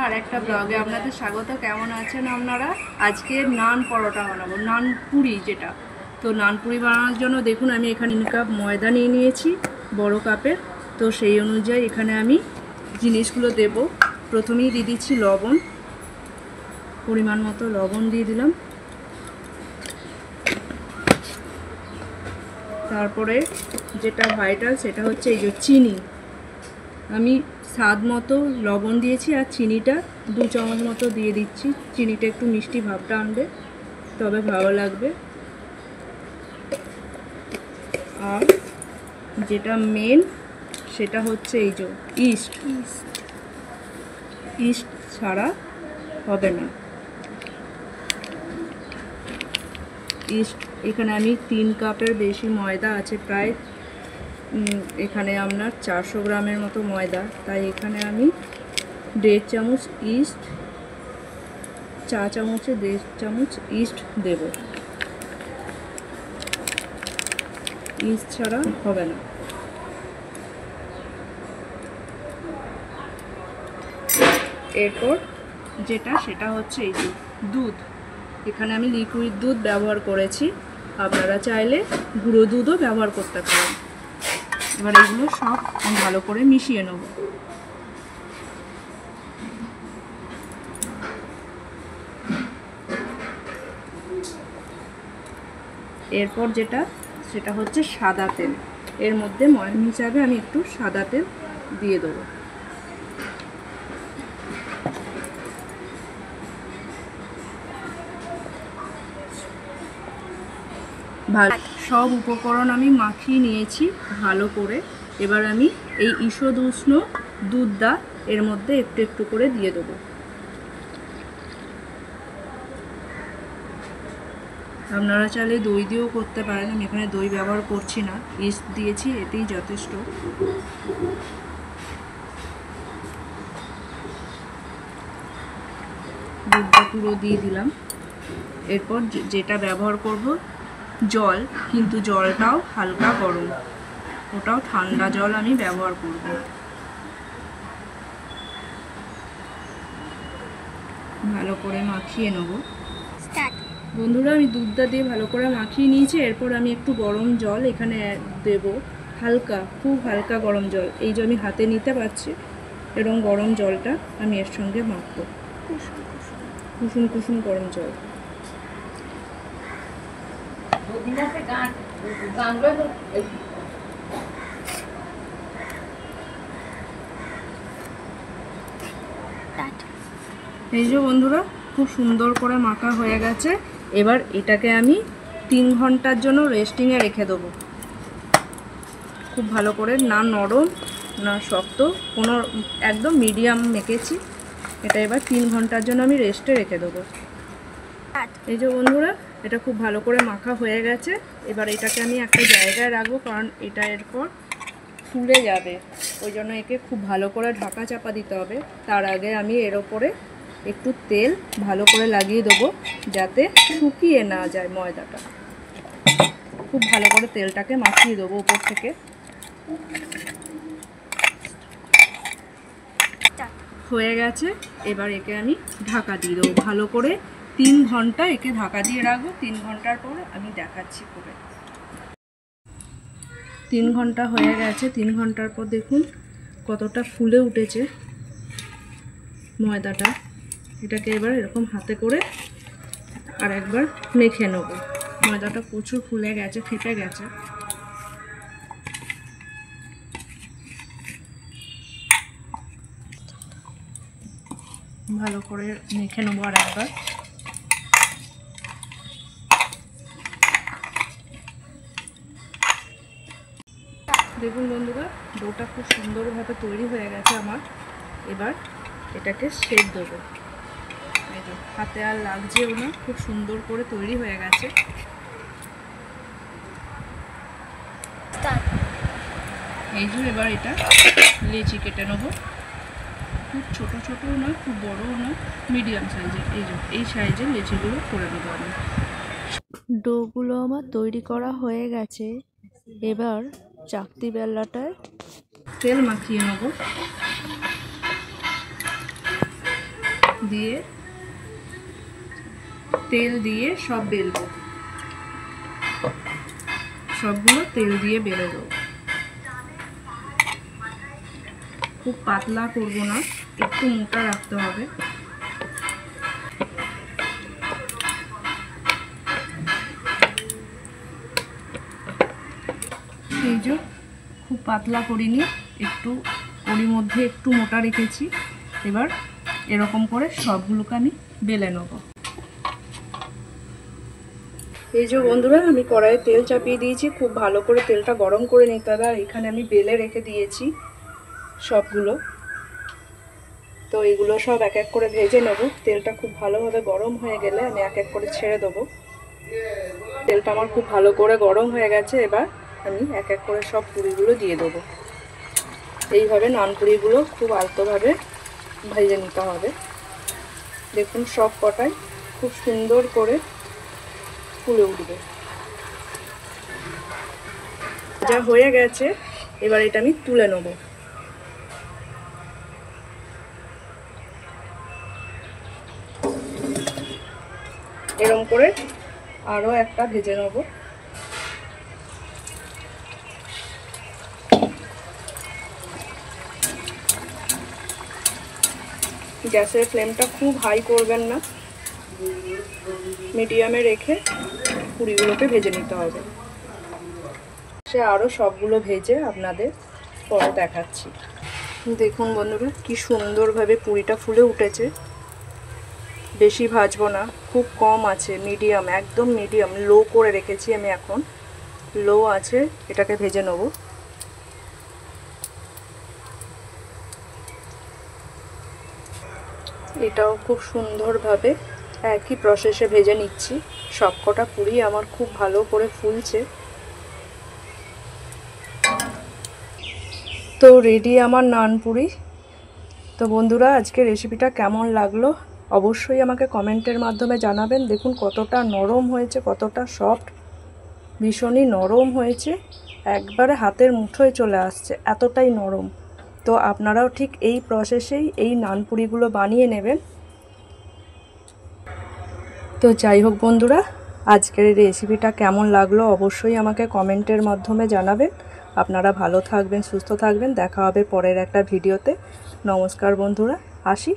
আর একটা ব্লগে আপনাদের স্বাগত। কেমন আছেন আপনারা? আজকে নান পরোটা বানাবো, নান পুরি যেটা। তো নান পুরি বানানোর জন্য দেখুন আমি এখানে 3 কাপ ময়দা নিয়ে নিয়েছি বড় কাপের। তো সেই অনুযায়ী এখানে আমি জিনিসগুলো দেব। প্রথমেই দিয়ে দিচ্ছি লবণ, পরিমাণ মতো লবণ দিয়ে দিলাম। তারপরে যেটা ভাইটাল সেটা হচ্ছে এই যে চিনি। আমি স্বাদ মতো লবণ দিয়েছি আর চিনিটা 2 চামচ মতো দিয়ে দিচ্ছি। চিনিটা একটু মিষ্টি ভাবটা আনবে, তবে ভালো লাগবে। আর যেটা মেন সেটা হচ্ছে এই যে ইস্ট ছাড়া হবে না। ইস্ট এখানে আমি 3 কাপের বেশি ময়দা আছে, প্রায় এখানে আপনার 400 গ্রামের মতো ময়দা, তাই এখানে আমি 1.5 চামচ ইস্ট, চা চামচে 1.5 চামচ ইস্ট দেব। ইস্ট ছাড়া হবে না। এরপর যেটা সেটা হচ্ছে এই যে দুধ। এখানে আমি লিকুইড দুধ ব্যবহার করেছি, আপনারা চাইলে গুঁড়ো দুধও ব্যবহার করতে পারেন। এবার এগুলো সব ভালো করে মিশিয়ে নেব। এরপর যেটা সেটা হচ্ছে সাদা তেল। এর মধ্যে ময়ম হিসাবে আমি একটু সাদা তেল দিয়ে দেবো। ভালো সব উপকরণ আমি মাখিয়ে নিয়েছি ভালো করে। এবার আমি এই ঈষৎ উষ্ণ দুধটা এর মধ্যে একটু একটু করে দিয়ে দেবো। আপনারা চাইলে দই দিয়েও করতে পারেন, আমি এখানে দই ব্যবহার করছি না, ইস্ট দিয়েছি, এতেই যথেষ্ট। দুধটা পুরো দিয়ে দিলাম। এরপর যেটা ব্যবহার করব জল, কিন্তু জলটাও হালকা গরম, ওটাও ঠান্ডা জল আমি ব্যবহার করব। ভালো করে মাখিয়ে নেব। বন্ধুরা আমি দুধটা দিয়ে ভালো করে মাখিয়ে নিয়েছি। এরপর আমি একটু গরম জল এখানে দেব, হালকা, খুব হালকা গরম জল। এই যে আমি হাতে নিতে পারছি, এরকম গরম জলটা আমি এর সঙ্গে মাখবো। কুসুম কুসুম গরম জল। এই যে বন্ধুরা খুব সুন্দর করে মাখা হয়ে গেছে। এবার এটাকে আমি 3 ঘন্টার জন্য রেস্টিংয়ে রেখে দেবো। খুব ভালো করে, না নরম না শক্ত, কোনো একদম মিডিয়াম মেখেছি। এটা এবার 3 ঘন্টার জন্য আমি রেস্টে রেখে দেবো। এই যে বন্ধুরা এটা খুব ভালো করে মাখা হয়ে গেছে। এবার এটাকে আমি একটা জায়গায় রাখবো, কারণ এটা এরপর ফুলে যাবে, ওই জন্য একে খুব ভালো করে ঢাকা চাপা দিতে হবে। তার আগে আমি এর ওপরে একটু তেল ভালো করে লাগিয়ে দেবো, যাতে শুকিয়ে না যায় ময়দাটা। খুব ভালো করে তেলটাকে মাখিয়ে দেবো উপর থেকে। হয়ে গেছে, এবার একে আমি ঢাকা দিয়ে দেবো ভালো করে। 3 ঘন্টা একে ঢাকা দিয়ে রাখবো। 3 ঘন্টার পর আমি দেখাচ্ছি করে। 3 ঘন্টা হয়ে গেছে। 3 ঘন্টার পর দেখুন কতটা ফুলে উঠেছে ময়দাটা। এটাকে এবার এরকম হাতে করে আর একবার মেখে নেব। ময়দাটা প্রচুর ফুলে গেছে, ফেটে গেছে। ভালো করে মেখে নেবো আর একবার। দেখুন বন্ধুরা ডোটা খুব সুন্দরভাবে তৈরি হয়ে গেছে আমার। এবার এটাকে শেপ দেবো। এই যে হাতে আর লাগছেও না, খুব সুন্দর করে তৈরি হয়ে গেছে। এই যে এবার এটা লেচি কেটে নেবো। খুব ছোট ছোটও নয়, খুব বড়ও নয়, মিডিয়াম সাইজের। এই যে এই সাইজের লেচিগুলো করে নেবো আমি। ডোগুলো আমার তৈরি করা হয়ে গেছে। এবার চাকতি বেল্লাটায় তেল মাখিয়ে নেব। দিয়ে তেল দিয়ে সব বেলবো, সবগুলো তেল দিয়ে বেলে দেবো। খুব পাতলা করবো না, একটু মোটা রাখতে হবে। এই যে খুব পাতলা করিনি, একটু ওরই মধ্যে একটু মোটা রেখেছি। এবার এরকম করে সবগুলোকে আমি বেলে নেব। এই যে বন্ধুরা, আমি কড়াইয়ে তেল চাপিয়ে দিয়েছি, খুব ভালো করে তেলটা গরম করে নিতে হবে। আর এখানে আমি বেলে রেখে দিয়েছি সবগুলো। তো এগুলো সব এক এক করে ভেজে নেব। তেলটা খুব ভালোভাবে গরম হয়ে গেলে আমি এক এক করে ছেড়ে দেবো। তেলটা আমার খুব ভালো করে গরম হয়ে গেছে। এবার আমি এক এক করে সব পুরিগুলো দিয়ে দেবো। এইভাবে নান পুরিগুলো খুব আলতোভাবে ভেজে নিতে হবে। দেখুন সব কটাই খুব সুন্দর করে ফুলে উঠবে। যা হয়ে গেছে, এবার এটা আমি তুলে নেব। এরকম করে আরও একটা ভেজে নেব। গ্যাসের ফ্লেমটা খুব হাই করবেন না, মিডিয়ামে রেখে পুরিগুলোকে ভেজে নিতে হবে। সে আরও সবগুলো ভেজে আপনাদের পরে দেখাচ্ছি। দেখুন বন্ধুরা, কি সুন্দরভাবে পুরিটা ফুলে উঠেছে। বেশি ভাজবো না, খুব কম আছে, মিডিয়াম, একদম মিডিয়াম, লো করে রেখেছি আমি। এখন লো আছে, এটাকে ভেজে নেব। এটাও খুব সুন্দরভাবে একই প্রসেসে ভেজে নিচ্ছি। সবকটা পুরি আমার খুব ভালো করে ফুলছে। তো রেডি আমার নান পুরি। তো বন্ধুরা, আজকে রেসিপিটা কেমন লাগলো অবশ্যই আমাকে কমেন্টের মাধ্যমে জানাবেন। দেখুন কতটা নরম হয়েছে, কতটা সফট, ভীষণই নরম হয়েছে, একবারে হাতের মুঠোয় চলে আসছে, এতটাই নরম। তো আপনারাও ঠিক এই প্রসেসেই এই নান পুরিগুলো বানিয়ে নেবেন। তো যাই হোক বন্ধুরা, আজকের এই রেসিপিটা কেমন লাগলো অবশ্যই আমাকে কমেন্টের মাধ্যমে জানাবেন। আপনারা ভালো থাকবেন, সুস্থ থাকবেন। দেখা হবে পরের একটা ভিডিওতে। নমস্কার বন্ধুরা, আসি।